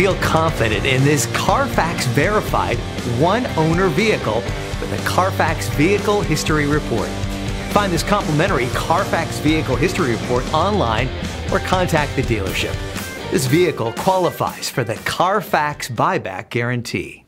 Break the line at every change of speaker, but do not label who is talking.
Feel confident in this Carfax verified one-owner vehicle with a Carfax Vehicle History Report. Find this complimentary Carfax Vehicle History Report online or contact the dealership. This vehicle qualifies for the Carfax Buyback Guarantee.